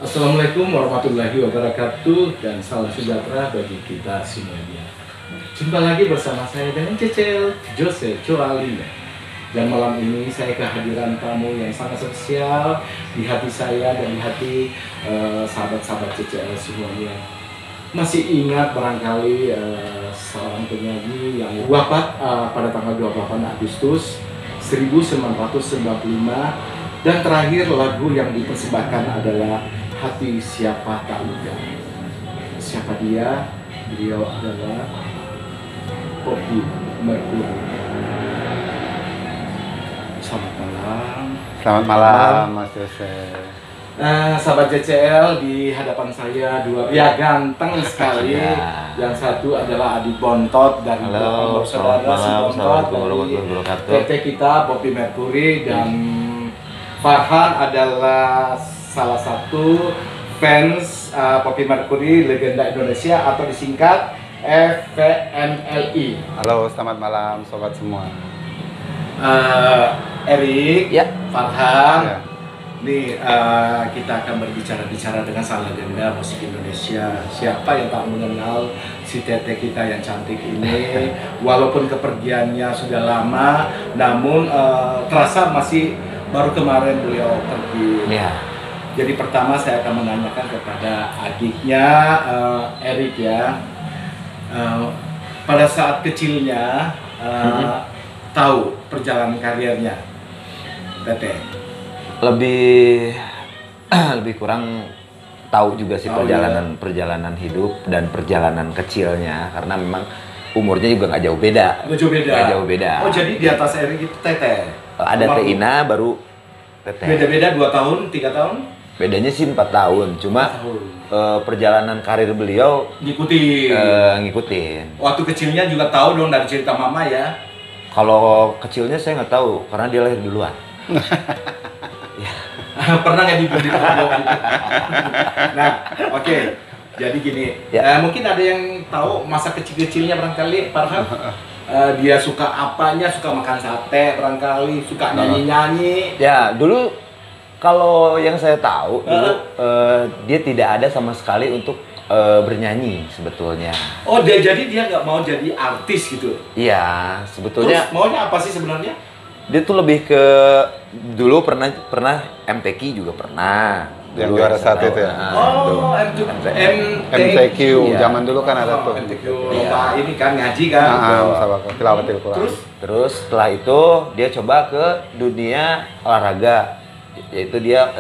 Assalamualaikum warahmatullahi wabarakatuh dan salam sejahtera bagi kita semuanya. Jumpa lagi bersama saya dengan Cecel Jose Coalina. Dan malam ini saya kehadiran tamu yang sangat spesial di hati saya dan di hati sahabat-sahabat CCL semuanya. Masih ingat barangkali seorang penyanyi yang wafat pada tanggal 28 Agustus 1995, dan terakhir lagu yang dipersembahkan adalah Hati Siapa Tak Luka. Siapa dia? Beliau adalah Poppy Mercury. Selamat malam. Selamat malam, Mas Jose. Sahabat JCL, di hadapan saya dua pria ganteng sekali. Yang satu adalah Adi Bontot dan saudara si Bontot dari PT kita Poppy Mercury, dan Farhan adalah salah satu fans Poppy Mercury legenda Indonesia atau disingkat FPMLI. Halo, selamat malam sobat semua. Erik, ya. Farhan, Ya. nih kita akan berbicara dengan sang legenda musik Indonesia. Siapa yang tak mengenal si Tete kita yang cantik ini? Walaupun kepergiannya sudah lama, namun terasa masih baru kemarin beliau pergi. Ya. Jadi pertama saya akan menanyakan kepada adiknya Erik ya. Pada saat kecilnya tahu perjalanan karirnya Tete? Lebih kurang tahu juga sih perjalanan hidup dan perjalanan kecilnya, karena memang umurnya juga nggak jauh beda. Nggak jauh beda. Oh, jadi di atas Erik itu Tete? Ada Teina baru Tete. Beda-beda 2 tahun, 3 tahun? Bedanya sih 4 tahun. Cuma perjalanan karir beliau ngikutin. Waktu kecilnya juga tahu dong dari cerita mama ya? Kalau kecilnya saya nggak tahu karena dia lahir duluan. Pernah nggak dibeli gitu? Nah, oke. Jadi gini, mungkin ada yang tahu masa kecil-kecilnya barangkali Farhan, dia suka apanya, suka makan sate barangkali, suka nyanyi-nyanyi. Ya, dulu kalau yang saya tahu dulu dia tidak ada sama sekali untuk bernyanyi sebetulnya. Oh, jadi dia nggak mau jadi artis gitu? Iya, sebetulnya. Terus maunya apa sih sebenarnya? Dia tuh lebih ke dulu pernah MTQ juga pernah. Yang Dulu juara saat saya itu ya? tahu. MTQ, Iya. zaman dulu kan ada tuh. MTQ, lomba ini kan ngaji kan? Musabaqa tilawatil Quran. Terus setelah itu dia coba ke dunia olahraga, yaitu dia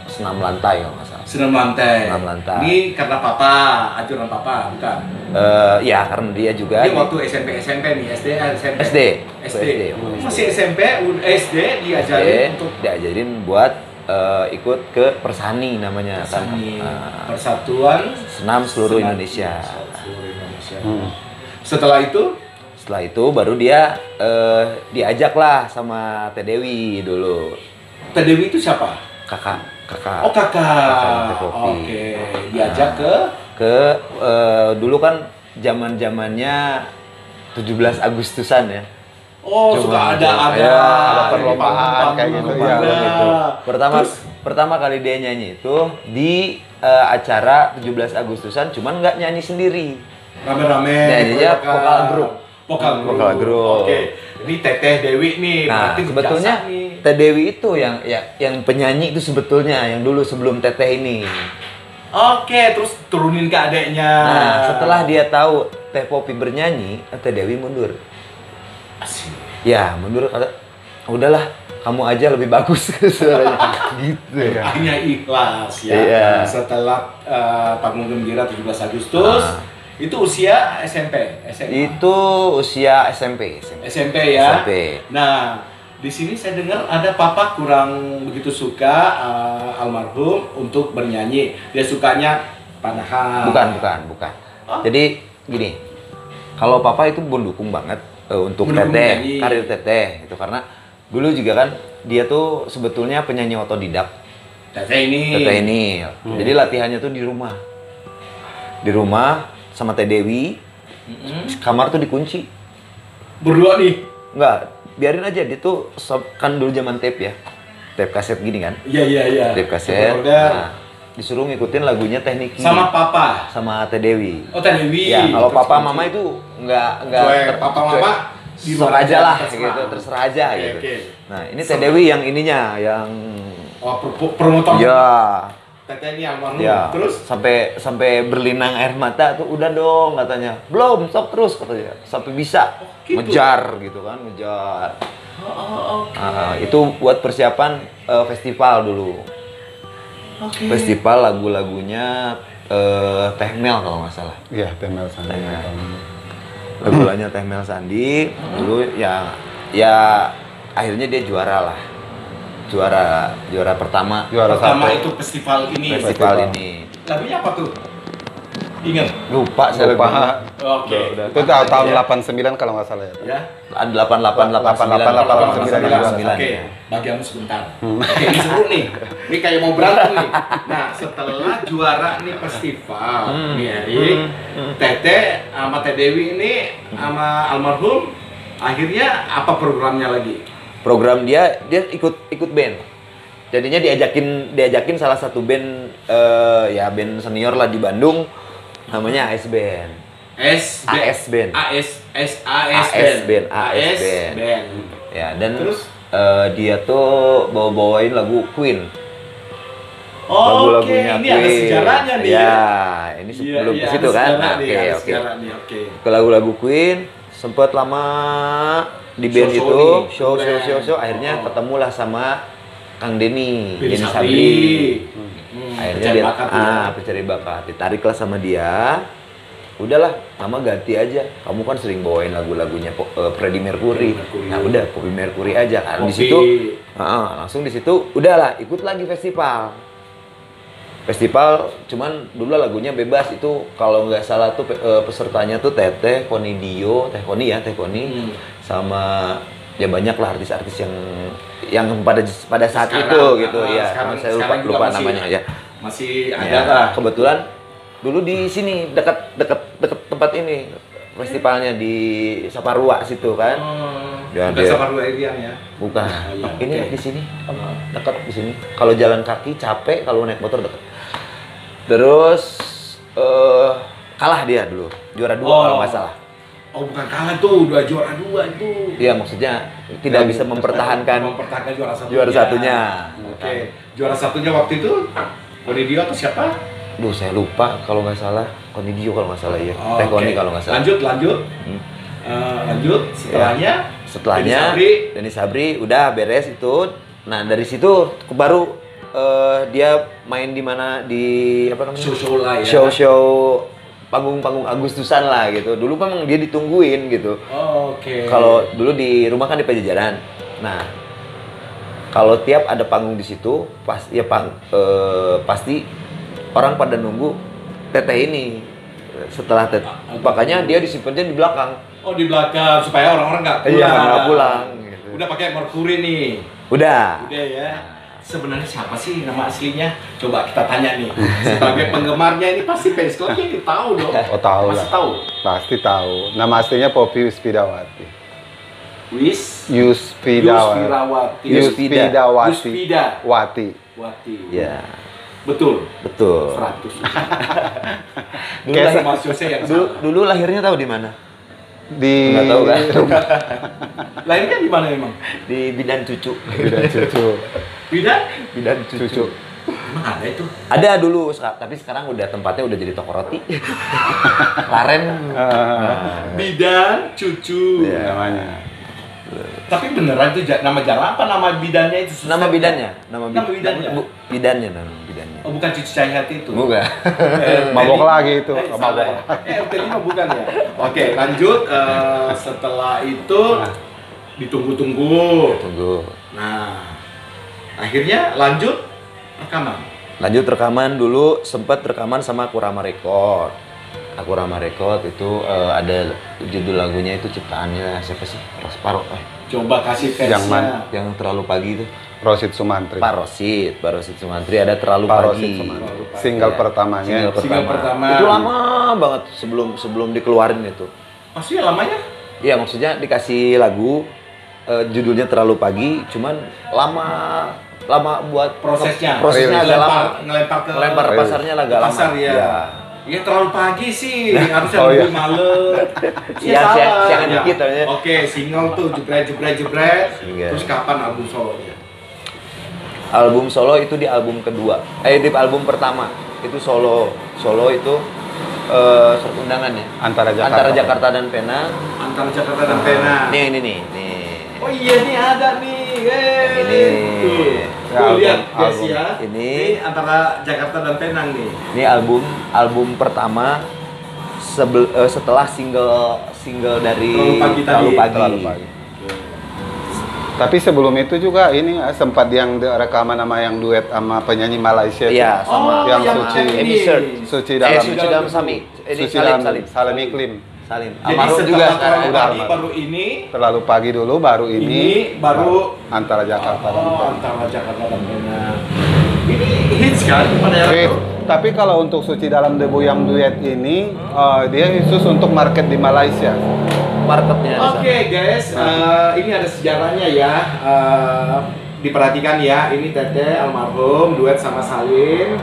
senam lantai kalau nggak salah. Senam lantai. Senam lantai. Ini karena papa, anjuran papa, bukan? Ya karena dia juga. Ini waktu SMP nih, SMP. SD. Masih SMP, SD diajarin untuk diajarin buat ikut ke Persani namanya. Persani, kan. Persatuan Senam Seluruh Indonesia. Setelah itu baru dia diajak lah sama Teh Dewi dulu. Teh Dewi itu siapa? Kakak. Oh, kakak. Teh Poppy. Oke, diajak ke dulu kan zaman-zamannya 17 Agustusan ya. Oh, suka ada perlombaan kayak gitu ya. Pertama kali dia nyanyi itu di acara 17 Agustusan, cuman nggak nyanyi sendiri. Rame-rame. Nyanyinya vokal grup. Oke. Ini Teteh Dewi nih. Nah, berarti sebetulnya Teh Dewi itu yang penyanyi itu sebetulnya yang dulu sebelum Teteh ini. Oke, terus turunin ke adeknya. Nah, setelah dia tahu Teh Poppy bernyanyi, Teh Dewi mundur. Asik. Ya, mundur, kata, udahlah, kamu aja lebih bagus suaranya. Gitu ya. Akhirnya ikhlas ya. Iya. Setelah panggung gembira 17 Agustus, itu usia SMP, SMA. Itu usia SMP. SMP ya. SMP. Nah, di sini saya dengar ada papa kurang begitu suka almarhum untuk bernyanyi. Dia sukanya panahan. Bukan. Jadi gini, kalau papa itu mendukung banget untuk Teteh, karir Teteh itu, karena dulu juga kan dia tuh sebetulnya penyanyi otodidak. Teteh ini. Jadi latihannya tuh di rumah. Di rumah sama Teh Dewi. Kamar tuh dikunci. Berdua nih. Enggak, biarin aja, dia tuh kan dulu zaman tape ya. Tape kaset gini kan. Iya. Tape kaset. disuruh ngikutin lagunya Teh Niki Sama papa. sama Teh Dewi. Oh, Teh Dewi. Ya, kalau Terus papa kunci. mama itu nggak Cuek, papa mama di terserah luar aja lah terserah. gitu, terserah aja Oke, gitu. oke. Nah, ini Teh Dewi yang ininya yang Oh, promotor. ya Teteh ini almarhum. ya Terus sampai berlinang air mata tuh udah dong katanya. Belum, stop terus katanya. Sampai bisa gitu? ngejar gitu kan, ngejar. oke. Nah, itu buat persiapan festival dulu. Oke. Festival lagu-lagunya Teh Mel kalau nggak salah. Iya, Temel Sandi. Teh Mel. Lagu-lagunya Teh Mel Sandi dulu ya akhirnya dia juara lah. Juara pertama Juara Pertama satu. itu festival ini. festival ini. Lagunya apa tuh? Ingat? Lupa saya Lupa. lagunya. Oke. Itu tahun 89 kalau nggak salah ya. Ya. 88, 89, 89. Oke, ya. bagianmu sebentar. Oke, ini seru nih. Ini kayak mau berantem nih. Nah, setelah juara nih festival, nih Erik, Teteh sama Teh Dewi ini sama almarhum, akhirnya apa programnya lagi? Program dia ikut band. Jadinya diajakin salah satu band ya band senior lah di Bandung namanya AS Band. AS Band. AS Band. Ya, dan Terus? dia tuh bawain lagu Queen. Oh, oke, ini ada sejarahnya nih. Ya, ini sebelum ke situ kan. Nah, oke. Oke. Ke lagu-lagu Queen sempet lama di band Show-show itu, nih. show, akhirnya Oh. ketemulah sama Kang Denny, Denny Denny Sabri. Sabri. Akhirnya pencari dia bakat ya. pencari bakat, ditariklah sama dia. Udahlah, nama ganti aja. Kamu kan sering bawain lagu-lagunya Freddie Mercury. Mercury. Nah, udah Bobby Mercury aja kan. Di Kopi. situ langsung di situ udahlah ikut lagi festival. Festival cuman dulu lagunya bebas itu kalau nggak salah tuh pesertanya tuh Teteh, Koni Dio, Teh Koni sama ya banyak lah artis-artis yang pada saat Sekarang, itu gitu ya. sekarang- Saya sekarang juga lupa masih- namanya ya. Masih ada Ya, lah. kebetulan dulu di sini dekat tempat ini festivalnya di Saparua situ kan. Ya, Bukan dia- sama Dua Irian ya. Bukan. iya, Ini oke. di sini dekat di sini. Kalau jalan kaki capek, kalau naik motor dekat. Terus kalah dia dulu, juara 2 kalau nggak salah. Oh, bukan kalah tuh, juara 2 itu. Iya, maksudnya tidak bisa mempertahankan juara satunya. juara satunya. Oke. Juara satunya waktu itu Koni Dio atau siapa? Duh, saya lupa kalau nggak salah. Koni Dio kalau nggak salah ya. Oh, Teh Koni oke. kalau nggak salah. Lanjut. Hmm. Lanjut. Setelahnya Setelahnya Denny Denny Sabri udah beres itu. Nah, dari situ baru dia main di mana di apa namanya? Show-show lah ya. Show-show panggung-panggung Agustusan lah gitu. Dulu memang dia ditungguin gitu. Oh, oke. Kalau dulu di rumah kan di Pajajaran. Nah, kalau tiap ada panggung di situ, pasti orang pada nunggu Teteh ini. Setelah makanya dia disimpannya di belakang. Oh, di belakang supaya orang-orang nggak pulang. Iya, nggak pulang. Gitu. Udah pakai Mercury nih. Udah. Udah ya. Sebenarnya siapa sih nama aslinya? Coba kita tanya nih. Sebagai penggemarnya ini pasti fans clubnya ini tahu dong. Oh, tahu Pasti lah. tahu. Pasti tahu. Nama aslinya Poppy Yuspidawati. Yuspidawati. Yuspidawati. Yuspida. Wati. Wati. Ya, Betul. betul. 100. Dulu, Kayak lahir- Mas Yose yang dulu, salah. dulu lahirnya tahu di mana? Di Nggak tahu kan? Lahirnya di mana emang? Di Bidan Cucu. Bidan cucu. Bidan? Bidan Cucu. Cucu. Emang ada itu? Ada dulu, tapi sekarang tempatnya udah jadi toko roti. Laren. Bidan, cucu. Iya. Namanya. Tapi beneran itu nama jalan apa nama bidannya itu? Nama bidannya, Nama bidannya? bidannya. Oh, bukan cucu Cahyati itu. Bukan. Mabok lagi itu. Mabok. Mabok. RT5 bukan ya? Oke, lanjut. Setelah itu ditunggu-tunggu. Tunggu. Nah, akhirnya lanjut rekaman. Lanjut rekaman dulu, sempat rekaman sama Kurama Record. Kurama Record itu ada judul lagunya itu ciptaannya siapa sih? Paro. Coba kasih Yang versinya. Yang terlalu pagi itu. Rosid Sumantri. Pak Rosid Sumantri ada terlalu Rosid pagi. Sumantri. Single Iya. pertamanya. Single pertama. Itu lama banget sebelum dikeluarin itu. Maksudnya lamanya? Iya, maksudnya dikasih lagu judulnya terlalu pagi, cuman lama buat Prosesnya agak lama. ngelempar ke Pasarnya agak lama. pasar ya. Ya. Ya terlalu pagi sih, harusnya Oh, iya. lebih malam. Iya, siangan dikit aja. Oke, single tuh jebret. Iya. Terus kapan album solonya? Album solo itu di album kedua. Di album pertama itu solo itu surat undangan ya. Antara Jakarta dan Penang. Antara Jakarta dan Penang. Ini nih. Oh iya nih ada nih. Ini. Tuh lihat guys album. ya. Ini antara Jakarta dan Penang nih. Ini album pertama setelah single dari Terlalu Pagi Terlalu pagi. Tapi sebelum itu juga ini sempat yang rekaman sama yang duet sama penyanyi Malaysia. Iya, sama yang yang Suci. ini. Episode. Suci dalam Suci dalam Sami. Ini Suci Salim. Salim Iklim. Salim. Jadi Almarhum setelah juga sekarang. Terlalu Udah Pagi almarhum. baru ini. Terlalu pagi dulu, baru ini baru antara Jakarta dan Penang. antara Jakarta dan Penang. Ini hits kan pada era Oke, itu? tapi kalau untuk Suci dalam debu yang duet ini, dia khusus untuk market di Malaysia. Marketnya. Oke guys, ini ada sejarahnya ya. Diperhatikan ya, ini Teteh almarhum duet sama Salim.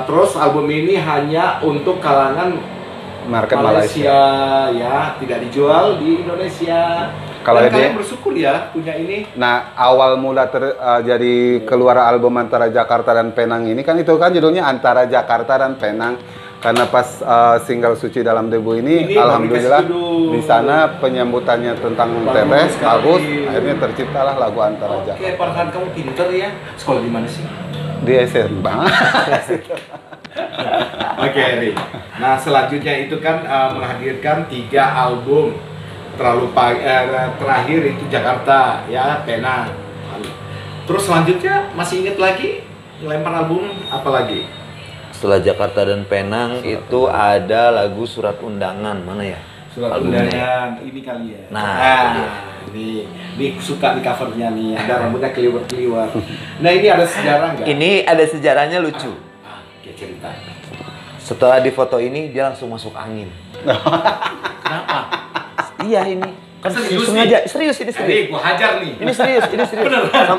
Terus album ini hanya untuk kalangan Market Malaysia ya, tidak dijual di Indonesia. Kalau Dan dia- kalian bersyukur ya punya ini. Nah, awal mula jadi keluar album antara Jakarta dan Penang ini kan itu kan judulnya Antara Jakarta dan Penang. Karena pas single Suci dalam debu ini Ini alhamdulillah baru dikasih judul. di sana penyambutannya tentang Bagus Teteh sekali. bagus, akhirnya terciptalah lagu Antara Oke, Jakarta. Farhan kamu pinter ya. Sekolah di mana sih? Di SMP. Oke, Ri. Nah, selanjutnya itu kan menghadirkan 3 album. Terakhir itu Jakarta, ya, Penang. Terus selanjutnya masih inget lagi ngelempar album apa lagi? Setelah Jakarta dan Penang itu ada lagu Surat Undangan, mana ya? Surat Albumnya. undangan ini kali ya. Nah, ini suka di covernya nih, ada rambutnya keliwat-keliwat. Nah, ini ada sejarah nggak? Ini ada sejarahnya lucu. Oke, cerita. Setelah di foto ini dia langsung masuk angin. Kenapa? Iya ini. Kan Serius sengaja nih? serius ini serius. Ini gua hajar nih. Ini serius.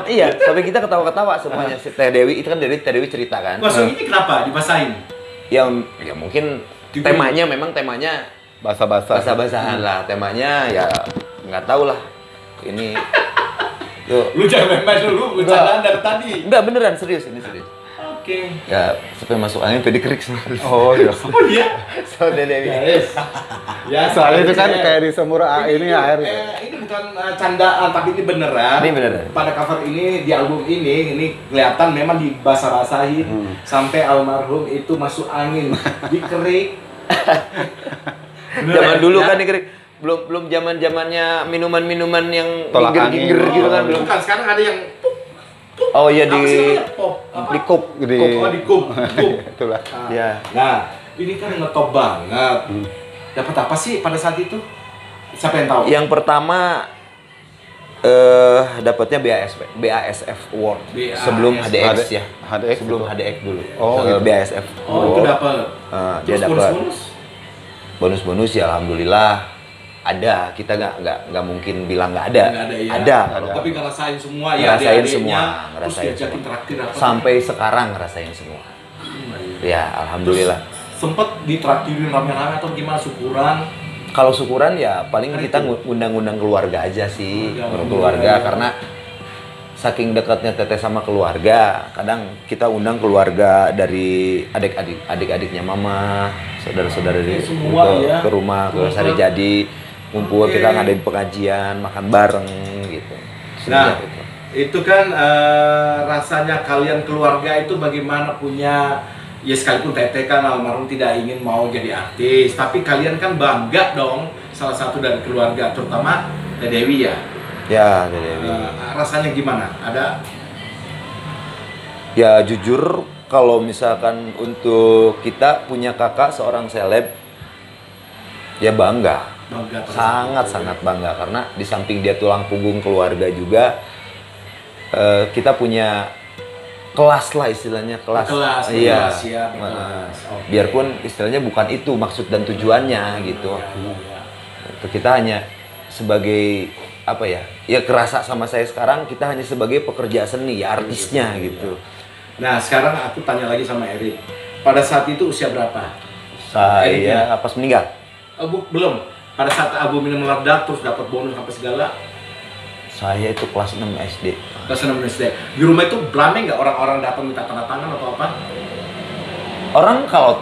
Iya, sampai kita ketawa-ketawa semuanya. Si Teh Dewi itu kan Teh Dewi cerita kan. Masuk ini kenapa dibasahin? Ya mungkin temanya Basa-basa. bahasa-basahan lah. Temanya ya nggak tahu lah. Ini tuh. Lu jangan main-main dulu, bercandaan dari tadi. Enggak beneran serius ini serius. Oke. Ya sampai masuk angin sampai dikerik semua. Oh iya. Oh iya. So Teh Dewi. Guys. Ya, Soalnya itu kan kayak di semur ini air. Ini bukan candaan, tapi ini beneran. Ini beneran. Pada cover ini di album ini kelihatan memang dibasah-basahin sampai almarhum itu masuk angin, dikerik. Zaman dulu ya? kan dikerik. Belum zaman-zamannya minuman-minuman yang Tolak ginger angin. gitu kan belum. Bukan, sekarang ada yang Oh iya apa sih namanya? Pop. Apa? di kup. Di Oh, di kup. itulah. Ya. Nah, ini kan ngetop banget. Dapat apa sih pada saat itu? Siapa yang tahu? Yang pertama dapatnya BASF Award BASF. sebelum HDX ya. HDX Sebelum itu. HDX dulu. Oh, gitu. BASF Oh, itu Award. dapat. Dia Terus dapat bonus-bonus? bonus-bonus ya alhamdulillah ada. Kita nggak mungkin bilang nggak ada. Nggak ada, ya. Ada. Tapi ngerasain semua ya, Ngerasain adik-adiknya. semua, Terus ngerasain diajakin semua. traktir apa? Sampai sekarang ngerasain semua. Ya alhamdulillah. Sempet ditraktirin rame-rame atau gimana syukuran? Kalau syukuran ya paling Kan kita itu. ngundang-ngundang keluarga aja sih, Ngundang keluarga keluarga. karena saking dekatnya Teteh sama keluarga, kadang kita undang keluarga dari adik-adiknya mama, saudara-saudara Oke, di semua ya. ke rumah, ke Kumpul. Sarijadi, kumpul Oke. kita ngadain pengajian, makan bareng gitu. Nah, Sejak itu. itu kan rasanya kalian keluarga itu bagaimana punya, ya sekalipun Teteh kan almarhum tidak ingin mau jadi artis, tapi kalian kan bangga dong salah satu dari keluarga, terutama Teh Dewi ya. Ya, Teh Dewi. Rasanya gimana? Ada Ya jujur kalau misalkan untuk kita punya kakak seorang seleb, ya bangga. bangga pada saat itu? Sangat bangga karena di samping dia tulang punggung keluarga juga kita punya kelas lah istilahnya kelas. Kelas, Iya. kelas, ya, kelas. Oke. Biarpun istilahnya bukan itu maksud dan tujuannya gitu. Iya. Kita hanya sebagai apa ya? Ya kerasa sama saya sekarang kita hanya sebagai pekerja seni, ya artisnya gitu. Nah, sekarang aku tanya lagi sama Erik. Pada saat itu usia berapa? Saya pas meninggal. Belum. Pada saat album ini meledak terus dapat bonus apa segala. Saya itu kelas 6 SD. Kelas 6 SD. Di rumah itu blame nggak orang-orang datang minta tanda tangan atau apa? Orang kalau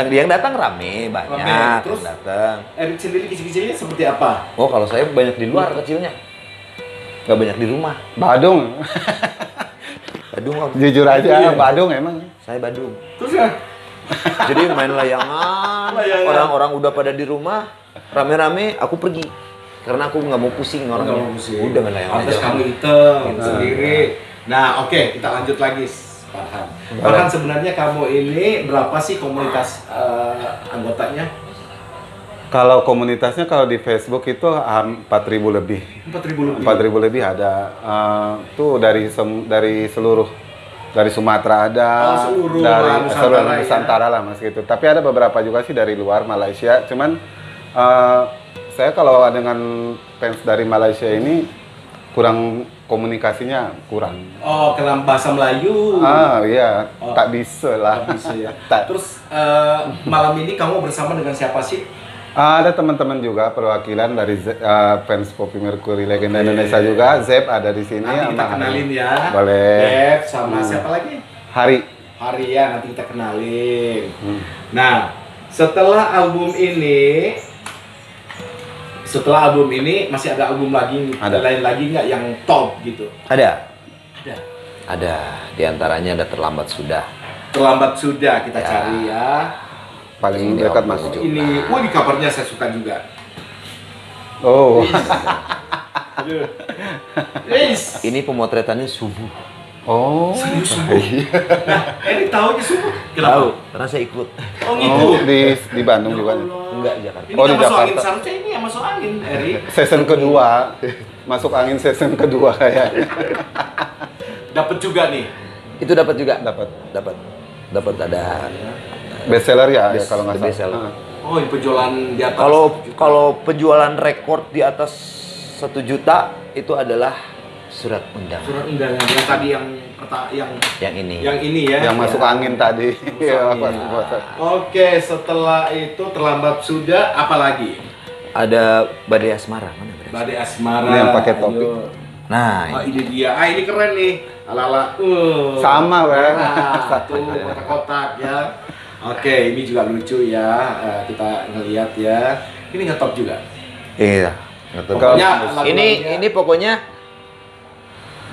yang datang rame, banyak Rame. Terus yang datang. Erik sendiri kecil-kecilnya seperti apa? Oh, kalau saya banyak di luar kecilnya. Nggak banyak di rumah. Badung. Badung, Om. Jujur aja, Badung emang. Saya Badung. Terus ya? Jadi main layangan, orang-orang udah pada di rumah, rame-rame, aku pergi. Karena aku nggak mau pusing orang. Nggak mau pusing. Udah main layangan Terus aja. kamu hitam sendiri. Nah, oke, kita lanjut lagi, Farhan. Farhan, sebenarnya kamu ini berapa sih komunitas anggotanya? Kalau komunitasnya kalau di Facebook itu 4.000 lebih. 4.000 lebih. 4.000 lebih ada. Tuh dari seluruh, dari Sumatera ada, seluruh dari Nusantara, seluruh ya. Nusantara lah mas gitu. Tapi ada beberapa juga sih dari luar Malaysia. Cuman saya kalau dengan fans dari Malaysia ini kurang komunikasinya kurang. Oh, kenal bahasa Melayu. Iya, Oh. tak bisa lah. Tak bisa ya. Tak. Terus malam ini kamu bersama dengan siapa sih? Ada teman-teman juga perwakilan dari fans Poppy Mercury Legenda Indonesia juga. Zep ada di sini. Nanti kita sama kenalin ya. Boleh. Dev sama siapa lagi? Hari. Hari ya, nanti kita kenalin. Nah, setelah album ini masih ada album lagi, Ada. lain lagi nggak yang top gitu? Ada. Ada. Ada. Di antaranya ada Terlambat Sudah. Terlambat sudah kita Ya. cari ya. Paling Ini dekat Om mas. Tujuh. Ini, wah di covernya saya suka juga. Oh. Aduh. Yes. Ini pemotretannya subuh. Oh. Serius subuh. Nah, ini tahu subuh. Kenapa? Tahu, karena saya ikut. Oh gitu. Oh, di Bandung juga. Enggak, di Jakarta. Ini Oh, di nggak masuk angin, Jakarta. seharusnya ini yang masuk angin, Eri. Season kedua. Masuk angin season kedua kayaknya. Dapat juga nih. Itu dapat juga. Dapat. Dapat ada. Best seller ya, Best- kalau nggak the best salah. seller. Oh, ini penjualan di atas. Kalau penjualan rekor di atas 1 juta itu adalah surat undangan. surat undangan yang tadi yang Yang ini. ya. Yang masuk angin tadi. Iya, angin. pas. Oke, setelah itu Terlambat Sudah, apa lagi? Ada Badai Asmara. Mana Badai Asmara? Badai Asmara. Ini yang pakai topi. Ayo. Nah, Oh, ini dia. Ini keren nih. Ala-ala. Sama, Bang. Tuh, kotak-kotak ya. Oke, ini juga lucu ya. Kita ngelihat ya. Ini ngetop juga. iya. Pokoknya Ini pokoknya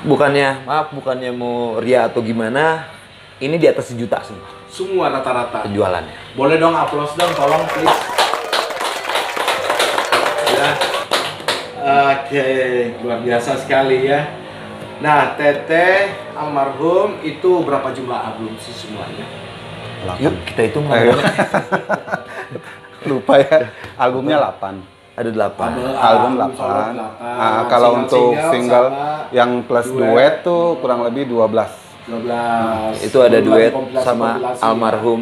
bukannya mau ria atau gimana. Ini di atas 1 juta semua semua rata-rata. penjualannya. Boleh dong applause dong, tolong please. Ya. Oke, luar biasa sekali ya. Nah, Teteh almarhum itu berapa jumlah album sih semuanya? Yuk, kita hitung Ayo. lah. Lupa ya. Albumnya 8. Ada 8. Album solo 8. 8. Kalau untuk single sama yang plus duet tuh kurang lebih 12. 12. Itu ada duet Kompilasi- sama kompilasi. almarhum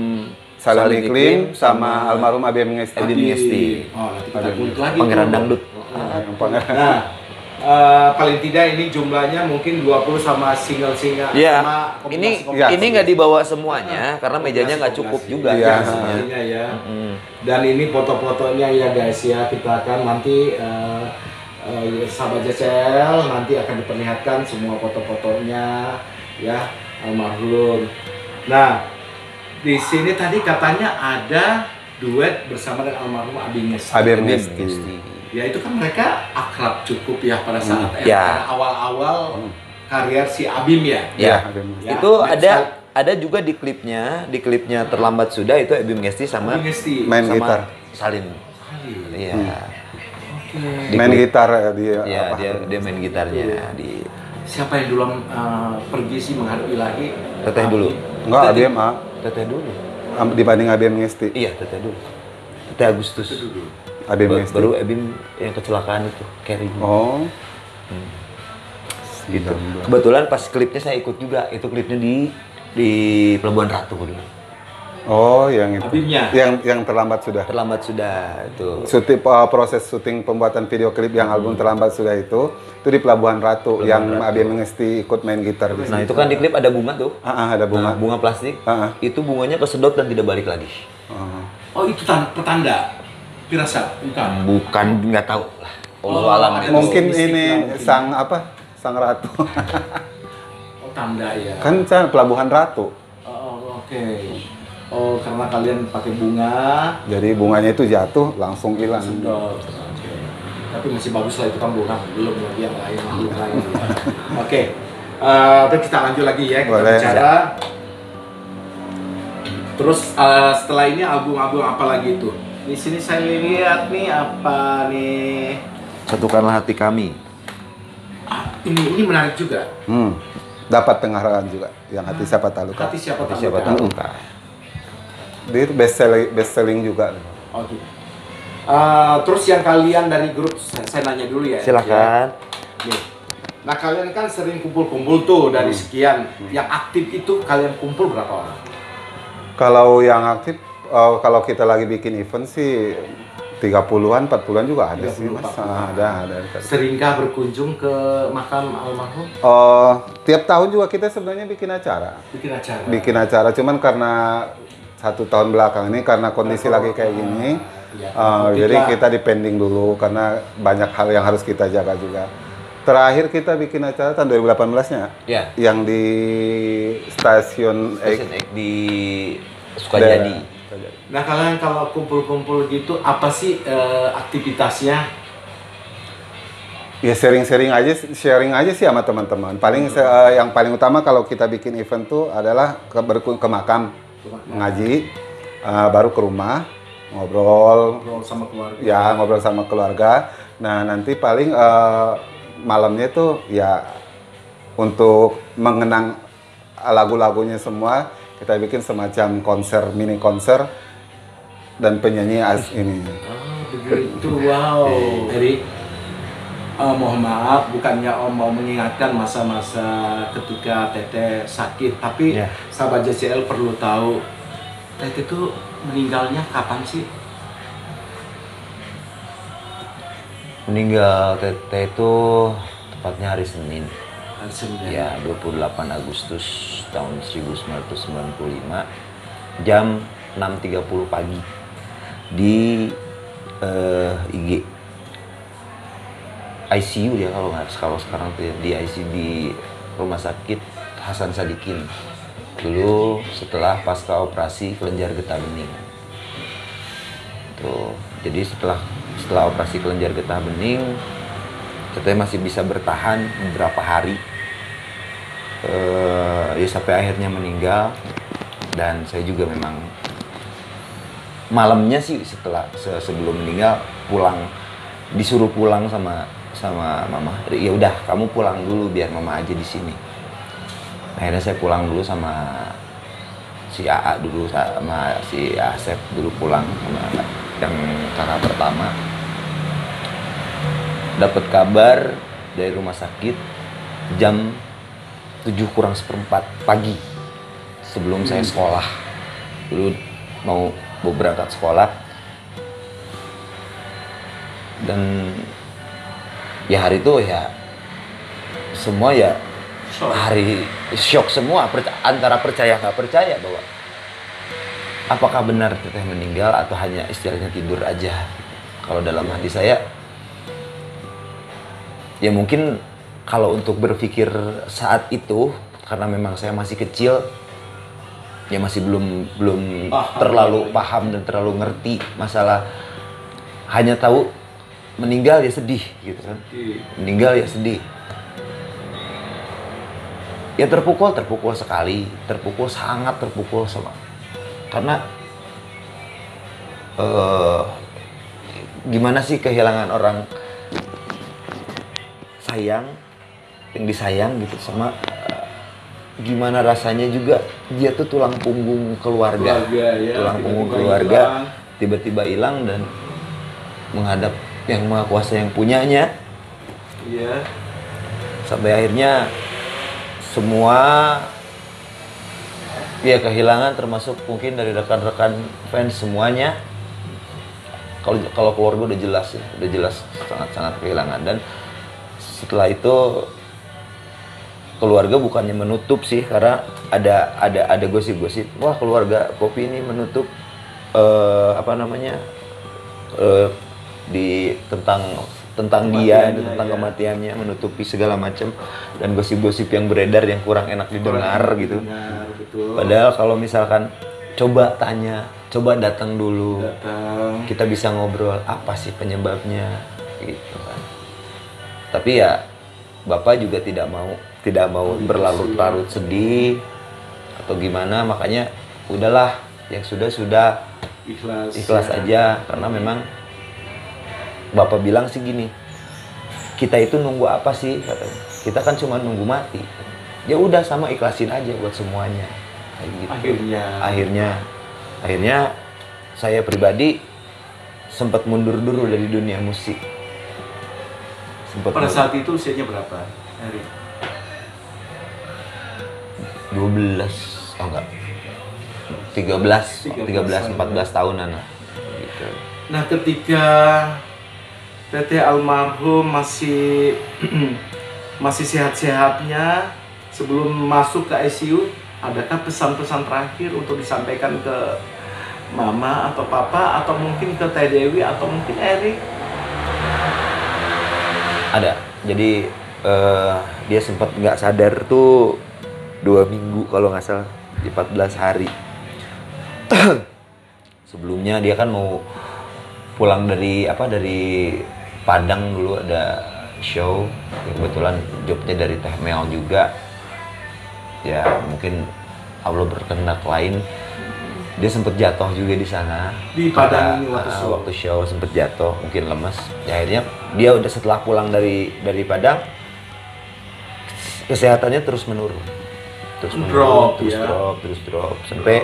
Salim Iklim sama almarhum Abi Mengesti. Abi Mengesti. Oh, nanti kita kulik lagi. Pangeran tuh. Dangdut. Nah, paling tidak ini jumlahnya mungkin 20 sama single-single Iya. sama Ini kompilasi-kompilasi. ini nggak dibawa semuanya karena mejanya nggak cukup juga. Iya. Sepertinya ya. Hmm. Dan ini foto-fotonya ya guys ya, kita akan nanti sahabat JCL nanti akan diperlihatkan semua foto-fotonya ya almarhum. Nah, di sini tadi katanya ada duet bersama dengan almarhum Abi Mengesti. Abi Abi Mengesti. Mengesti. Ya itu kan mereka akrab cukup ya pada saat Ya. awal-awal karier si Abim ya. Ya. Abi Mengesti. Ya, Itu next ada juga di klipnya Terlambat Sudah itu Abi Mengesti sama Abi Mengesti. Main sama gitar. Salim. Iya. Di Main klip. gitar dia. Iya, apa? dia main gitarnya di Siapa yang dulu pergi sih menghadap ilahi? Teteh dulu. Enggak, Abi A. Teteh dulu. Dibanding Abi Mengesti. Iya, Teteh dulu. Teteh Agustus. Abi Mengesti. Baru Ebim yang kecelakaan itu, carry. Oh. Oh, yang itu. Habibnya. Yang terlambat sudah. Terlambat sudah itu. Proses syuting pembuatan video klip yang album terlambat sudah itu di Pelabuhan Ratu yang Abi Mengesti ikut main gitar di Nah, situ. itu kan di klip ada bunga tuh. Ada bunga. Nah, bunga plastik. Itu bunganya kesedot dan tidak balik lagi. Oh, itu petanda. Firasat, bukan. Bukan, nggak tahu. Oh, Alam. ada Mungkin mistik ini lah, mungkin. sang ratu. Oh, tanda ya. Kan Pelabuhan Ratu. Oh, oke. Oh, karena kalian pakai bunga. Jadi bunganya itu jatuh langsung hilang. Sedot. Oke. Tapi masih bagus lah itu kan bunga, belum lagi yang lain, belum lain. Oke. Terus kita lanjut lagi ya, kita Boleh. bicara. Terus setelah ini album-album apa lagi itu? Di sini saya lihat nih apa nih? Satukanlah hati kami. Ini menarik juga. Dapat penghargaan juga yang hati siapa tak luka. Hati siapa tahu. Siapa tahu. Dia itu best selling juga. Oh gitu. Terus yang kalian dari grup, saya nanya dulu ya. Silakan. Nih. Nah, kalian kan sering kumpul-kumpul tuh dari sekian. Yang aktif itu kalian kumpul berapa orang? Kalau yang aktif, kalau kita lagi bikin event sih 30-an, 40-an juga ada sih, 30, Mas. 40-an. Ada. Seringkah berkunjung ke makam almarhum? Tiap tahun juga kita sebenarnya bikin acara. Bikin acara. Cuman karena 1 tahun belakang ini karena kondisi lagi kayak gini, jadi kita dipending dulu karena banyak hal yang harus kita jaga juga. Terakhir kita bikin acara tahun 2018-nya, Ya. yang di Stasiun Stasiun X di Sukajadi. Nah, kalian kalau kumpul-kumpul gitu, apa sih aktivitasnya? Ya sharing aja sih sama teman-teman. Yang paling utama kalau kita bikin event tuh adalah ke makam, ngaji, baru ke rumah, ngobrol sama keluarga. Ya, ngobrol sama keluarga. Nah, nanti paling malamnya tuh ya untuk mengenang lagu-lagunya semua, kita bikin semacam mini konser dan penyanyi ini. Begitu, wow. Jadi mohon maaf, bukannya Om mau mengingatkan masa-masa ketika Teteh sakit, tapi sahabat JCL perlu tahu Teteh itu meninggalnya kapan sih? Meninggal Teteh itu tepatnya hari Senin. Hari Senin. Ya, 28 Agustus tahun 1995 jam 6.30 pagi di IG ICU dia kalau sekarang tuh ya, di ICU di Rumah Sakit Hasan Sadikin. Dulu setelah pasca operasi kelenjar getah bening. Tuh, jadi setelah operasi kelenjar getah bening, Teteh masih bisa bertahan beberapa hari. Ya sampai akhirnya meninggal. Dan saya juga memang malamnya sih sebelum meninggal disuruh pulang sama mama. Ya udah, kamu pulang dulu biar mama aja di sini. Akhirnya saya pulang dulu sama si AA dulu, sama si Asep dulu pulang sama yang kakak pertama. Dapat kabar dari rumah sakit jam 7:45 pagi sebelum saya sekolah. Dulu mau berangkat sekolah. Dan ya hari itu ya semua ya hari shock semua, antara percaya nggak percaya bahwa apakah benar Teteh meninggal atau hanya istilahnya tidur aja. Kalau dalam hati saya ya mungkin kalau untuk berpikir saat itu karena memang saya masih kecil ya masih belum terlalu paham dan terlalu ngerti masalah, hanya tahu meninggal ya sedih gitu kan. Meninggal ya sedih. Ya terpukul sekali, sangat terpukul sama. Karena gimana sih kehilangan orang sayang, yang disayang gitu, sama gimana rasanya juga dia tuh tulang punggung keluarga Ya, tulang punggung keluarga tiba-tiba hilang dan menghadap yang maha kuasa yang punyanya. Iya. Sampai akhirnya semua Ya kehilangan termasuk mungkin dari rekan-rekan fans semuanya. Kalau keluarga udah jelas ya, udah jelas sangat-sangat kehilangan. Dan setelah itu keluarga bukannya menutup sih, karena ada gosip-gosip, wah keluarga Poppy ini menutup di tentang dia, tentang kematiannya, menutupi segala macam dan gosip-gosip yang beredar yang kurang enak didengar gitu. Betul. Padahal kalau misalkan coba tanya, coba datang dulu, kita bisa ngobrol apa sih penyebabnya gitu kan. Tapi ya Bapak juga tidak mau berlarut-larut sedih atau gimana, makanya udahlah yang sudah ikhlas aja, karena memang Bapak bilang sih gini, kita itu nunggu apa sih katanya, kita kan cuma nunggu mati, ya udah sama ikhlasin aja buat semuanya kayak gitu. Akhirnya saya pribadi sempat mundur dulu dari dunia musik. Pada saat itu usianya berapa, Eri? 12, oh enggak, 13, 14 tahunan lah gitu. Nah, ketika Teteh almarhum masih sehat-sehatnya sebelum masuk ke ICU, adakah pesan-pesan terakhir untuk disampaikan ke Mama atau Papa atau mungkin ke Teh Dewi atau mungkin Eri? Ada, jadi dia sempat nggak sadar tuh 2 minggu kalau nggak salah, di 14 hari. Sebelumnya dia kan mau pulang dari Padang dulu, ada show, kebetulan jobnya dari Teh Mel juga. Ya mungkin Allah berkehendak lain, dia sempat jatuh juga di sana. Di Padang ini waktu show sempat jatuh, mungkin lemes. Ya, akhirnya dia udah setelah pulang dari Padang, kesehatannya terus menurun. Terus drop sampai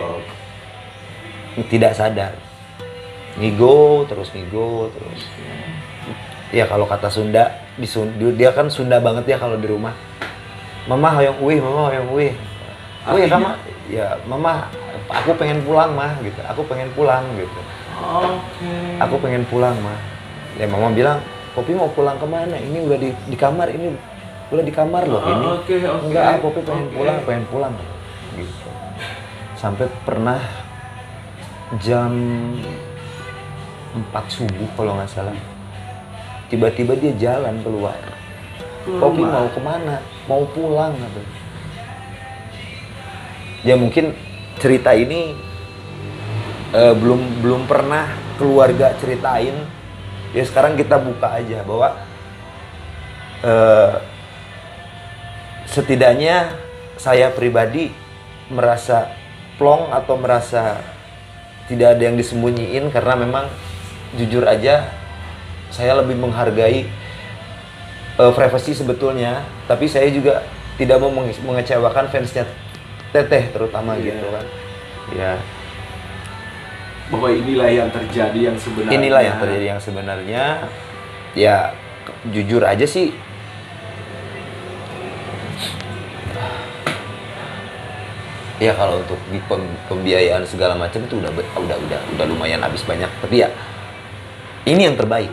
tidak sadar. Ngigo terus. Ya kalau kata Sunda, dia kan Sunda banget ya kalau di rumah. Mama hoyong uih. Uih sama ya Mama, aku pengen pulang mah gitu. Aku pengen pulang gitu. Aku pengen pulang mah. Ya Mama bilang, Poppy mau pulang kemana? Ini udah di kamar, ini udah di kamar loh ini. Enggak, Poppy pengen pulang gitu. Sampai pernah jam 4 subuh kalau nggak salah, tiba-tiba dia jalan keluar. Poppy mau kemana? Mau pulang gitu. Ya mungkin cerita ini belum pernah keluarga ceritain. Ya sekarang kita buka aja bahwa setidaknya saya pribadi merasa plong atau merasa tidak ada yang disembunyiin, karena memang jujur aja saya lebih menghargai privasi sebetulnya, tapi saya juga tidak mau mengecewakan fansnya Teteh terutama gitu kan. Ya. Bahwa inilah yang terjadi yang sebenarnya. Inilah yang terjadi yang sebenarnya. Ya jujur aja sih, ya kalau untuk pembiayaan segala macam itu udah lumayan habis banyak, tapi ya ini yang terbaik.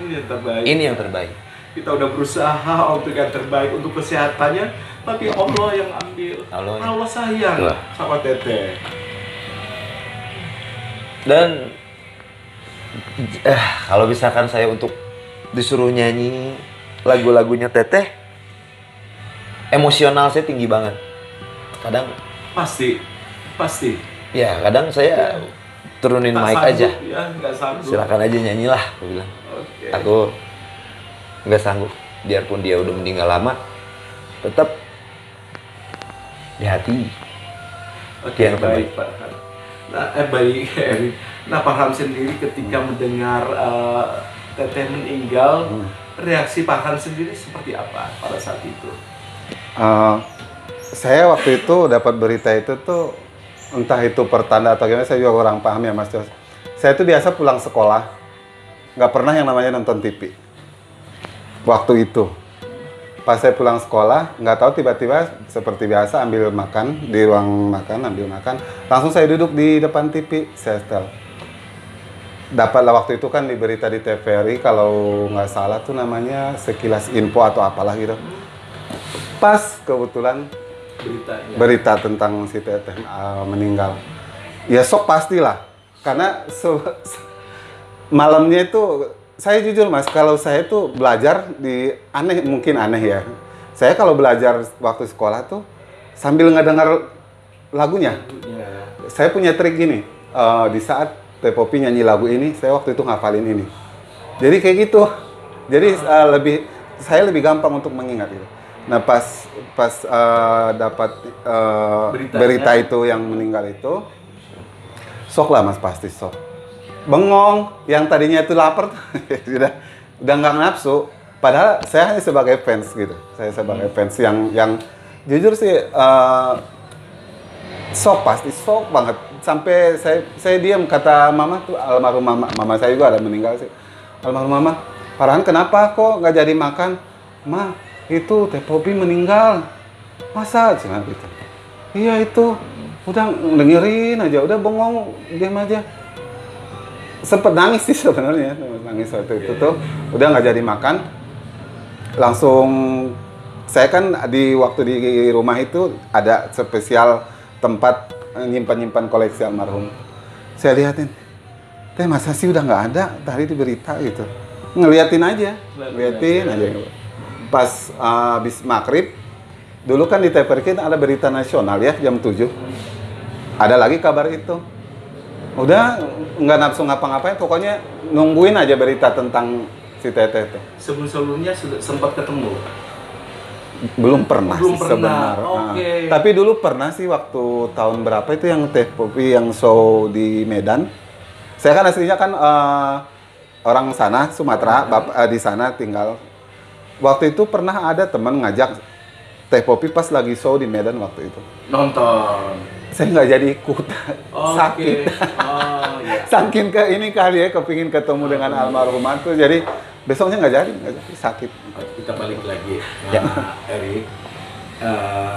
Ini yang terbaik. Kita udah berusaha untuk yang terbaik untuk kesehatannya, tapi Allah yang ambil. Allah sayang sama Teteh. Dan kalau misalkan saya untuk disuruh nyanyi lagu-lagunya Teteh, emosional saya tinggi banget. Kadang Pasti. Ya, kadang saya turunin mic aja. Ya, silakan aja nyanyilah, aku bilang. Aku nggak sanggup. Biarpun dia udah meninggal lama, tetap di hati. Yang baik, Pak. Baik, Eri. Nah, Pak Ham sendiri ketika mendengar Teteh meninggal, reaksi Pak Ham sendiri seperti apa pada saat itu? Saya waktu itu dapat berita itu tuh, entah itu pertanda atau gimana, saya juga kurang paham ya Mas Jos. Saya tuh biasa pulang sekolah, nggak pernah yang namanya nonton TV. Waktu itu. Pas saya pulang sekolah, nggak tahu tiba-tiba seperti biasa ambil makan di ruang makan, ambil makan. Langsung saya duduk di depan TV, saya setel. Dapatlah waktu itu kan di berita di TVRI, kalau nggak salah tuh namanya Sekilas Info atau apalah gitu. Pas kebetulan berita tentang si Teteh meninggal. Ya sok pastilah, karena malamnya itu saya jujur Mas, kalau saya tuh belajar mungkin aneh ya. Saya kalau belajar waktu sekolah tuh sambil ngedengar lagunya. Saya punya trik gini, di saat Teh Popi nyanyi lagu ini, saya waktu itu ngafalin ini. Jadi kayak gitu. Jadi saya lebih gampang untuk mengingat gitu. Nah pas dapat berita itu yang meninggal itu, sok lah Mas, pasti sok. Bengong, yang tadinya itu lapar udah nggak nafsu. Padahal saya hanya sebagai fans gitu. Saya sebagai fans yang jujur sih pasti sok banget. Sampai saya diam, kata mama tuh, almarhum mama saya juga ada meninggal sih. Almarhum mama, Farhan kenapa kok nggak jadi makan? Ma, itu Teh Popi meninggal. Masa cina gitu? Iya itu, udah dengerin aja, udah bengong, diam aja. Sempet nangis sih sebenarnya, nangis waktu itu tuh, udah nggak jadi makan. Langsung saya kan waktu di rumah itu ada spesial tempat nyimpan koleksi almarhum. Saya liatin, Teh masa sih udah nggak ada tadi di berita gitu. Ngeliatin aja. Pas habis maghrib, dulu kan di TVRI ada berita nasional ya jam 7. Ada lagi kabar itu. Udah nggak nafsu ngapa-ngapain, pokoknya nungguin aja berita tentang si Teteh itu. Sebelumnya sudah sempat ketemu? Belum pernah sih sebenarnya. Okay. Tapi dulu pernah sih waktu tahun berapa itu yang Teh Popi yang show di Medan. Saya kan aslinya kan orang sana, Sumatera, di sana tinggal. Waktu itu pernah ada teman ngajak Teh Popi pas lagi show di Medan waktu itu. Nonton? Saya nggak jadi ikut, sakit. Iya. Saking ini kali ya, kepingin ketemu dengan almarhumah tuh, jadi besoknya nggak jadi, sakit. Kita balik lagi, Erik.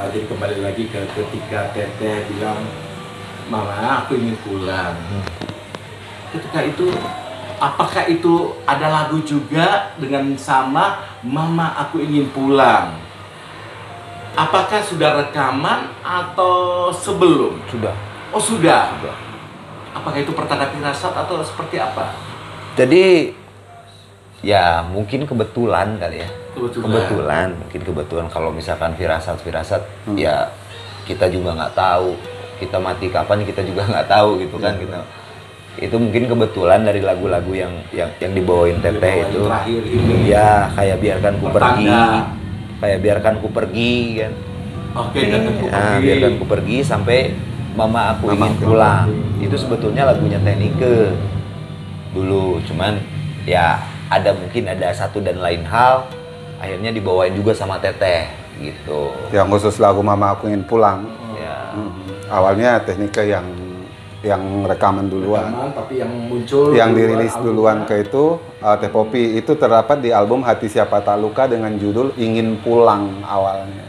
Jadi kembali lagi ke ketika Teteh bilang, Mama, aku ingin pulang. Ketika itu, apakah itu ada lagu juga dengan sama Mama, aku ingin pulang? Apakah sudah rekaman atau sebelum? Sudah. Oh sudah. Apakah itu pertanda firasat atau seperti apa? Jadi ya mungkin kebetulan kali ya. Mungkin kebetulan. Kalau misalkan firasat ya kita juga nggak tahu. Kita mati kapan kita juga nggak tahu gitu kan kita. Itu mungkin kebetulan dari lagu-lagu yang dibawain Teteh itu. Terakhir ini. Ya kayak biarkan ku pergi. Kayak biarkan ku pergi kan. Oke, biarkan ku pergi sampai Mama aku ingin pulang. Itu sebetulnya lagunya Teh Nike dulu, cuman ya mungkin ada satu dan lain hal akhirnya dibawain juga sama Teteh gitu. Yang khusus lagu Mama aku ingin pulang. Ya. Awalnya Teh Nike yang rekaman duluan, tapi yang muncul yang dirilis duluan ke itu Teh Popi itu terdapat di album Hati Siapa Tak Luka dengan judul Ingin Pulang awalnya.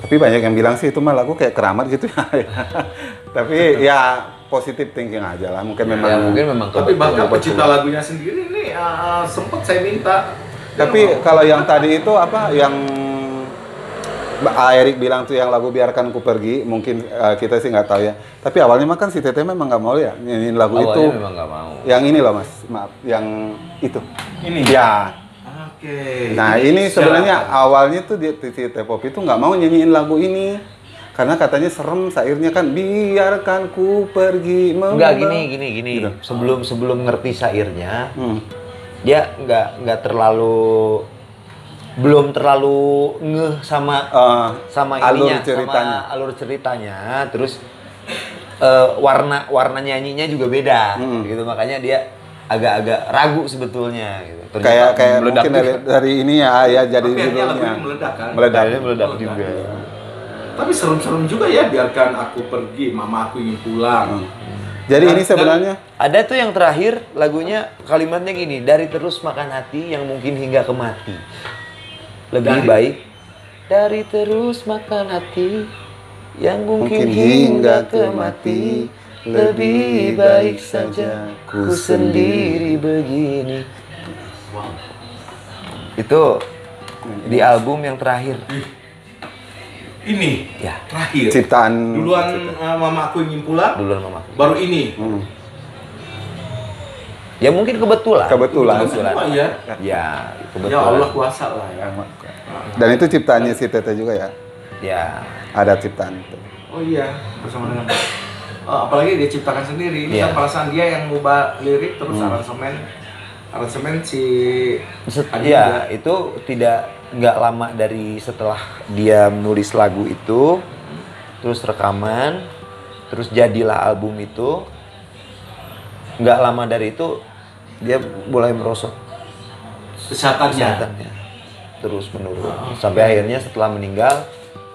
Tapi banyak yang bilang sih itu mah lagu kayak keramat gitu ya. Tapi ya positif thinking aja lah, mungkin memang. Tapi bahkan pencipta lagunya sendiri nih sempat saya minta. Tapi kalau yang tadi itu apa yang Erik bilang tuh yang lagu Biarkan Ku Pergi, mungkin kita sih nggak tahu ya. Tapi awalnya mah kan si Teteh memang nggak mau ya nyanyiin lagu awalnya itu. Memang nggak mau. Yang ini loh Mas, maaf, yang itu. Ini. Ya. Oke. Nah ini sebenarnya awalnya tuh si Teh Popi tuh nggak mau nyanyiin lagu ini. Karena katanya serem, syairnya kan biarkan ku pergi. Enggak gini. Gitu. Sebelum ngerti syairnya, dia nggak terlalu belum terlalu ngeh sama ininya, sama alur ceritanya, terus warna nyanyinya juga beda, gitu, makanya dia agak-agak ragu sebetulnya, gitu. Kayak mungkin dari ini ya jadi judulnya meledak juga. Tapi serem-serem juga ya, biarkan aku pergi, Mama aku ingin pulang. Jadi ini sebenarnya Ada tuh yang terakhir lagunya kalimatnya gini, dari terus makan hati yang mungkin hingga ke mati. Lebih baik dari terus makan hati yang mungkin hingga ke mati. Lebih baik saja ku sendiri begini. Itu di album yang terakhir. Ini Ya, terakhir. ciptaan Duluan mamaku ingin pulang, duluan mama. baru ini. Ya mungkin kebetulan. Kebetulan. Semua ya. Ya, Ya kebetulan. Allah kuasa lah ya. dan itu ciptaannya si Tete juga ya. Ya. Ada ciptaan itu. Oh iya, bersama dengan apalagi dia ciptakan sendiri. Ini Iya. kan perasaan dia yang ngubah lirik terus aransemen si Adi Ya, juga. itu nggak lama dari setelah dia menulis lagu itu, terus rekaman, terus jadilah album itu. Nggak lama dari itu dia mulai merosot kesehatannya, terus menurun, sampai akhirnya setelah meninggal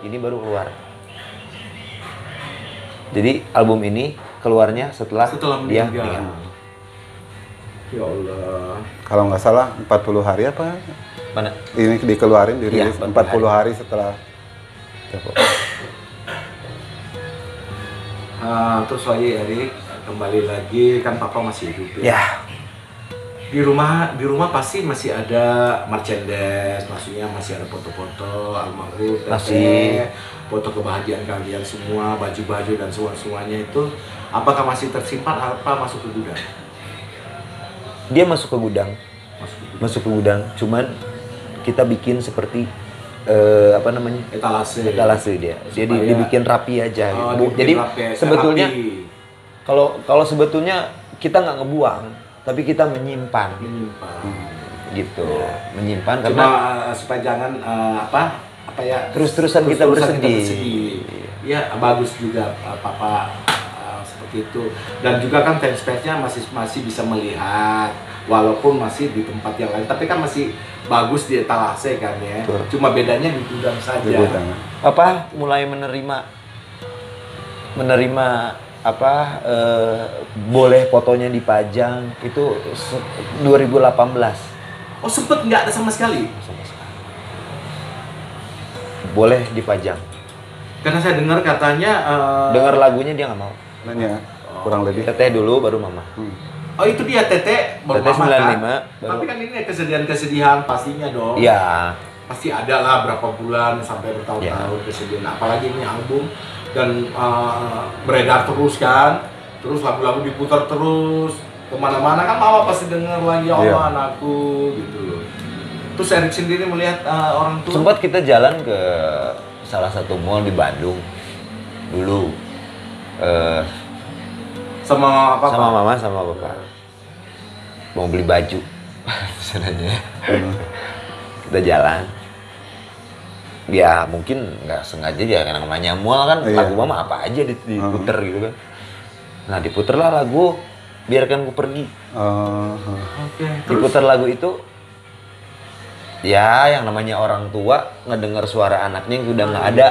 ini baru keluar. Jadi album ini keluarnya setelah dia meninggal. meninggal. Ya Allah. Kalau nggak salah 40 hari apa? Mana? Ini dikeluarin dirilis Iya, 40 hari setelah. Terus lagi Erik kembali lagi kan papa masih hidup ya. Ya, Di rumah pasti masih ada merchandise, maksudnya masih ada foto-foto almarhum, Masih. foto kebahagiaan kalian semua, baju-baju dan semuanya itu apakah masih tersimpan apa masuk ke gudang? dia masuk ke gudang. Masuk ke gudang. Masuk ke gudang, cuman kita bikin seperti apa namanya, Etalase. etalase dia. Dia Supaya- dibikin rapi aja. Oh, gitu. dibikin Jadi rapi, sebetulnya rapi. kalau sebetulnya kita nggak ngebuang, tapi kita menyimpan Menyimpan. gitu, menyimpan Cuma karena supaya jangan apa ya Terus-terusan kita bersedih. Ya bagus juga papa seperti itu. Dan juga kan fanspace-nya masih bisa melihat walaupun masih di tempat yang lain, tapi kan masih bagus di etalase kan ya. Betul. Cuma bedanya di gudang saja. Di gudang. apa mulai menerima apa boleh fotonya dipajang itu 2018. Oh sempet nggak ada sama sekali? Boleh dipajang. Karena saya dengar katanya Dengar lagunya dia nggak mau. Nanya kurang lebih. Teteh dulu baru mama. oh itu dia Tete baru Teteh mama 95 kan? baru. Tapi kan ini kesedihan-kesedihan pastinya dong. Iya. Pasti ada lah berapa bulan sampai bertahun-tahun kesedihan. Apalagi ini album dan beredar terus kan, terus lagu-lagu diputar terus kemana-mana kan mama pasti dengar lagi ya Allah Iya. anakku gitu loh. Terus Erik sendiri melihat orang tua. Sempat kita jalan ke salah satu mall di Bandung dulu. Sama apa? Sama mama sama bapak mau beli baju sebenarnya. Kita jalan ya mungkin nggak sengaja ya karena namanya mall kan. Iya. Lagu mama apa aja diputer gitu kan. Nah diputerlah lagu Biarkan Ku Pergi. Oke. Terus Diputar lagu itu ya yang namanya orang tua ngedengar suara anaknya yang udah nggak ada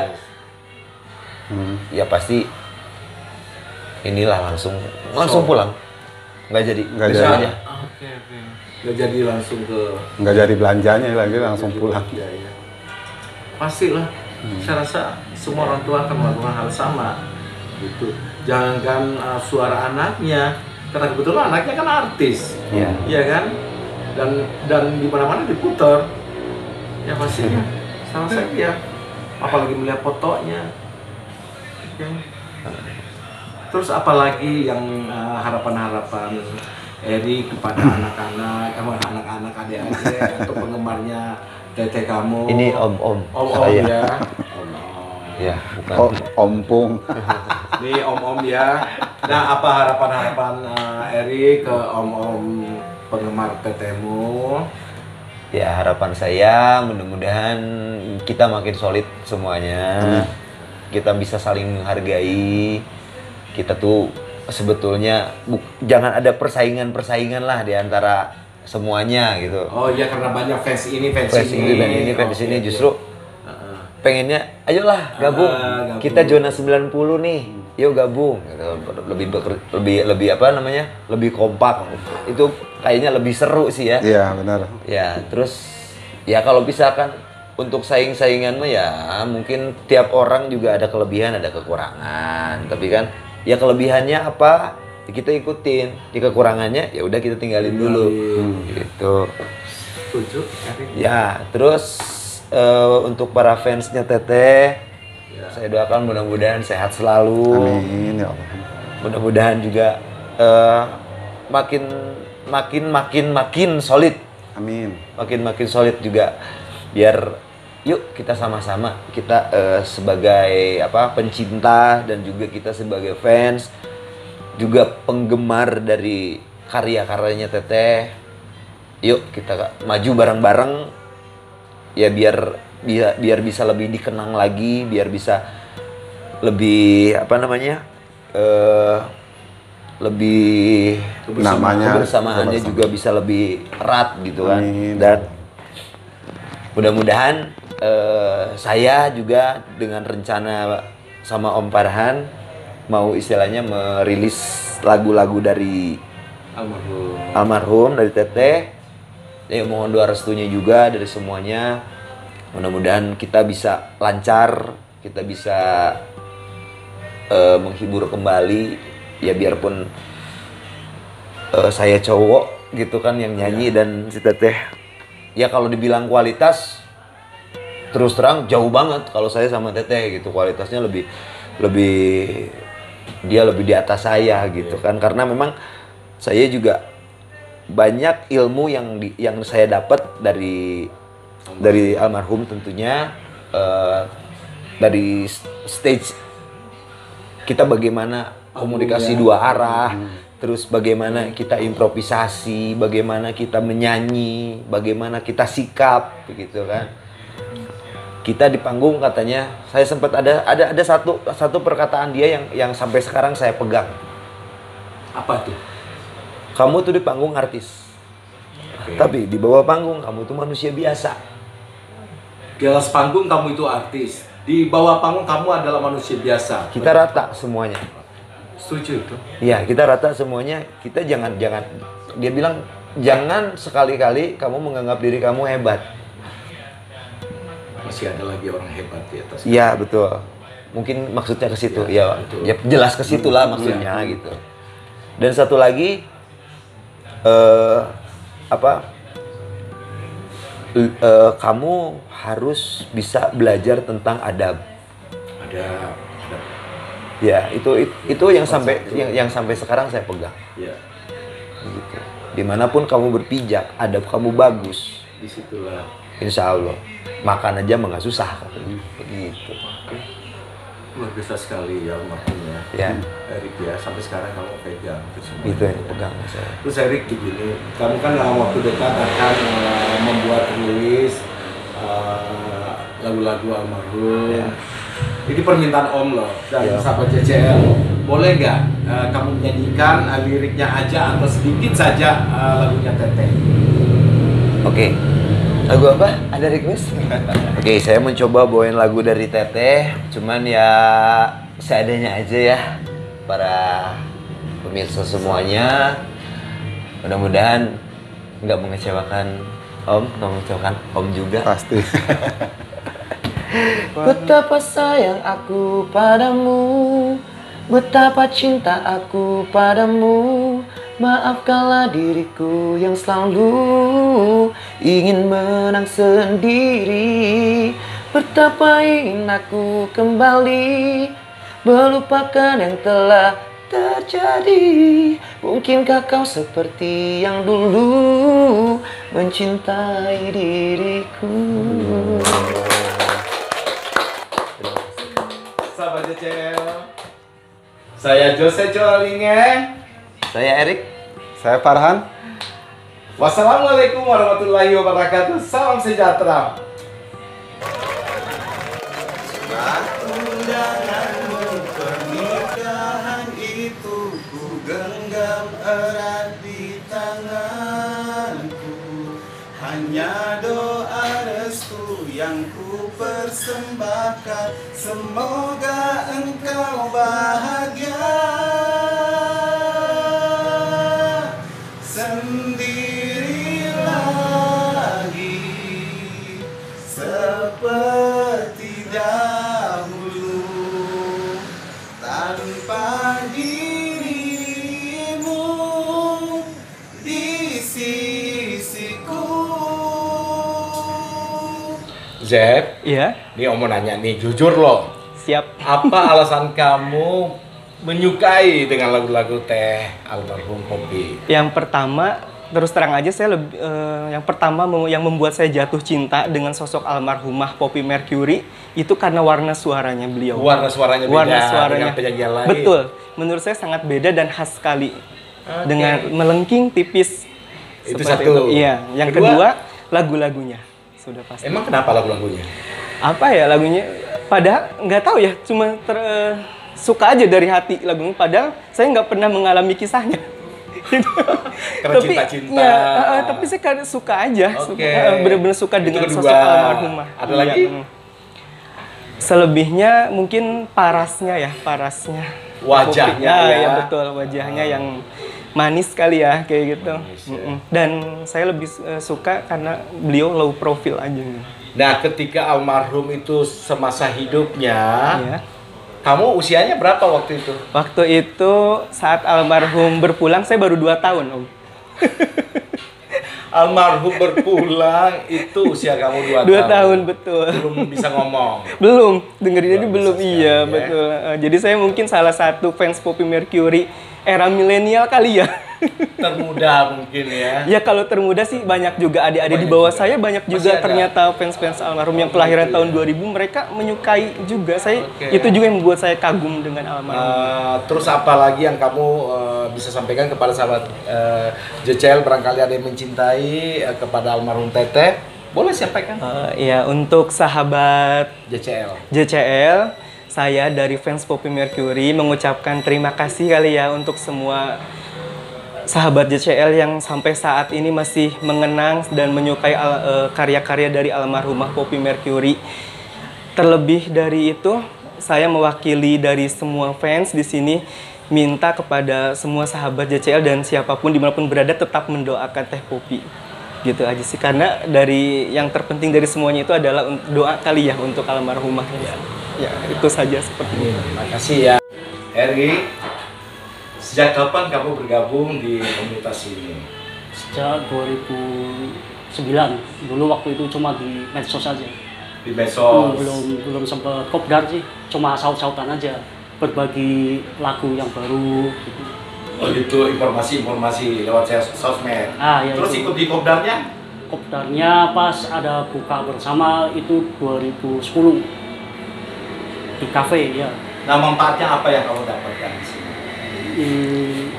ya pasti inilah langsung pulang. Nggak jadi. Nggak Besok jadi. aja. Oke. Nggak jadi langsung ke Nggak jadi belanjanya lagi langsung pulang. Ya, ya. Pasti lah. Saya rasa semua orang tua akan melakukan hal sama. Gitu. Jangankan suara anaknya, karena kebetulan anaknya kan artis. Iya. Iya kan? Dan di mana-mana diputar. Ya pastinya. Sama saya ya. Apalagi melihat fotonya. Oke. Terus apalagi yang harapan-harapan Eri kepada anak-anak, anak-anak adik-adik atau penggemarnya Teteh kamu. Ini om ya. saya. Om. Ya, bukan. Oh, ompung. Nih om-om ya. Nah, apa harapan-harapan Eri ke om-om penggemar tetehmu? Ya harapan saya mudah-mudahan kita makin solid semuanya. Kita bisa saling menghargai. Kita tuh sebetulnya jangan ada persaingan lah di antara semuanya gitu. Oh iya karena banyak fans ini, fans Fans ini. ini, fans ini Oke, justru oke. pengennya ayolah gabung. Gabung. Kita zona 90 nih. Yuk gabung gitu. Lebih apa namanya? Lebih kompak. Itu kayaknya lebih seru sih ya. Iya, benar. Ya, terus ya kalau misalkan untuk saing-saingan mah ya mungkin tiap orang juga ada kelebihan, ada kekurangan. Tapi kan ya kelebihannya apa? Ya kita ikutin. Di kekurangannya ya udah kita tinggalin dulu. Gitu. Setuju, Erik. Ya, terus untuk para fansnya Teteh, saya doakan mudah-mudahan sehat selalu. Amin ya Allah. Mudah-mudahan juga makin solid. Amin. Makin solid juga. Biar yuk kita sama-sama kita sebagai pencinta dan juga kita sebagai fans juga penggemar dari karya-karyanya Teteh. Yuk kita maju bareng-bareng. Ya biar bisa lebih dikenang lagi, biar bisa lebih lebih namanya kebersamaannya juga bisa lebih erat gitu kan. Amin. Dan mudah-mudahan saya juga dengan rencana sama Om Farhan mau istilahnya merilis lagu-lagu dari almarhum dari Teteh. Ya mohon doa restunya juga dari semuanya. Mudah-mudahan kita bisa lancar, kita bisa menghibur kembali. Ya biarpun saya cowok gitu kan yang nyanyi dan si Teteh. Ya kalau dibilang kualitas terus terang jauh banget kalau saya sama Teteh gitu. Kualitasnya lebih dia lebih di atas saya gitu kan, karena memang saya juga banyak ilmu yang saya dapat dari almarhum tentunya, dari stage kita bagaimana komunikasi dua arah, terus bagaimana kita improvisasi, bagaimana kita menyanyi, bagaimana kita sikap begitu kan. Kita di panggung katanya, saya sempat ada satu perkataan dia yang sampai sekarang saya pegang. Apa tuh? Kamu tuh di panggung artis, tapi di bawah panggung kamu tuh manusia biasa. Di atas panggung kamu itu artis, di bawah panggung kamu adalah manusia biasa. Kita rata semuanya. Setuju itu? Iya, kita rata semuanya. Kita jangan. Dia bilang jangan sekali-kali kamu menganggap diri kamu hebat. Masih ada lagi orang hebat di atas. Iya betul. Mungkin maksudnya ke situ. Ya, ya jelas ke situlah maksudnya gitu. Dan satu lagi. Kamu harus bisa belajar tentang adab. Ada. Ya, itu yang sampai sekarang saya pegang. Ya. Gitu. Dimanapun kamu berpijak, adab kamu bagus. Disitulah. Insya Allah. Makan aja mah nggak susah. Begitu. Luar biasa sekali ya almarhumnya. Ya. Erik ya, sampai sekarang kamu pegang itu semua. Itu yang dipegang saya. Terus Erik begini, kamu kan dalam waktu dekat akan membuat rilis lagu-lagu almarhum. Ya. Ini permintaan Om loh dan Ya. sahabat CCL. Boleh nggak kamu menyanyikan liriknya aja atau sedikit saja lagunya Teteh? Oke. Lagu apa? Ada request? Oke, saya mencoba bawain lagu dari Teteh, cuman ya seadanya aja ya para pemirsa semuanya. Mudah-mudahan nggak mengecewakan Om, nggak mengecewakan Om juga. Pasti. Betapa sayang aku padamu, betapa cinta aku padamu. Maafkanlah diriku yang selalu ingin menang sendiri. Betapa ingin aku kembali melupakan yang telah terjadi. Mungkinkah kau seperti yang dulu mencintai diriku? Sahabat CCL, saya Jose Coalinge. Saya Erik. Saya Farhan. Wassalamualaikum warahmatullahi wabarakatuh. Salam sejahtera. Undanganmu pernikahan itu ku genggam erat di tanganku. Hanya doa restu yang ku persembahkan. Semoga engkau bahagia sendiri lagi seperti dahulu tanpa dirimu di sisiku. Zep, Iya, nih Om mau nanya nih, jujur loh. siap. Apa alasan kamu menyukai dengan lagu-lagu teh almarhum Poppy? Yang pertama, terus terang aja saya lebih, yang pertama yang membuat saya jatuh cinta dengan sosok almarhumah Poppy Mercury itu karena warna suaranya beliau. Warna suaranya beda Warna suaranya. dengan penyanyi yang lain. Betul. Menurut saya sangat beda dan khas sekali. Oke. Dengan melengking tipis. Itu seperti satu. Iya. Yang kedua, lagu-lagunya. Sudah pasti. Emang kenapa lagu-lagunya? Apa ya lagunya? Padahal nggak tahu ya, cuma suka aja dari hati lagunya. Padahal saya nggak pernah mengalami kisahnya. Karena cinta-cinta. Ya, tapi saya kan suka aja, Oke. benar-benar suka Itu dengan kedua. sosok almarhumah. Ada Iya, lagi? Selebihnya mungkin parasnya ya, parasnya. Wajahnya Poppy. ya. Ya betul, wajahnya yang manis kali ya kayak gitu. Manis, ya. Dan saya lebih suka karena beliau low profile aja. Nah, ketika almarhum itu semasa hidupnya, Ya. kamu usianya berapa waktu itu? Waktu itu saat almarhum berpulang saya baru 2 tahun, Om. Almarhum berpulang itu usia kamu 2 2 tahun. tahun betul. Belum bisa ngomong. Belum, dengerin ini Luar belum, biasa iya sekali, ya. betul. Jadi saya mungkin salah satu fans Poppy Mercury era milenial kali ya. Termuda mungkin ya. Ya kalau termuda sih banyak juga adik-adik di Banyak bawah juga. saya banyak Masih juga ada? ternyata fans-fans almarhum yang Oh, kelahiran gitu tahun ya. 2000 mereka menyukai juga. Saya Oke. itu juga yang membuat saya kagum dengan almarhum. Terus apa lagi yang kamu bisa sampaikan kepada sahabat JCL, barangkali ada yang mencintai kepada almarhum Teteh? Boleh sampaikan. Ya untuk sahabat JCL. JCL, saya dari fans Poppy Mercury mengucapkan terima kasih kali ya untuk semua sahabat JCL yang sampai saat ini masih mengenang dan menyukai karya-karya dari almarhumah Poppy Mercury. Terlebih dari itu, saya mewakili dari semua fans di sini minta kepada semua sahabat JCL dan siapapun dimanapun berada tetap mendoakan Teh Poppy. Gitu aja sih, karena dari yang terpenting dari semuanya itu adalah doa kali ya untuk almarhumah. Ya, itu saja seperti ini. Terima kasih ya. Eri, sejak kapan kamu bergabung di komunitas ini? Sejak 2009. Dulu waktu itu cuma di medsos aja. Di medsos. Belum sempat kopdar sih, cuma saut-sautan aja, berbagi lagu yang baru gitu. Oh gitu, informasi lewat sosmed. Ya Terus itu. ikut di kopdarnya? Kopdarnya pas ada buka bersama itu 2010 di kafe ya. Nah, manfaatnya apa yang kamu dapatkan di sini?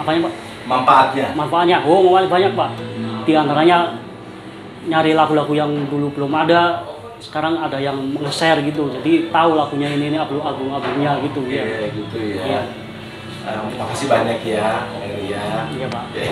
Apanya Pak? Manfaatnya? Manfaatnya? Oh, manfaatnya banyak Pak. Di antaranya nyari lagu-lagu yang dulu belum ada, sekarang ada yang nge-share gitu. Jadi tahu lagunya ini album-albumnya gitu ya. Iya, gitu ya. Iya. Makasih banyak ya, Eri ya. Iya Pak. Oke.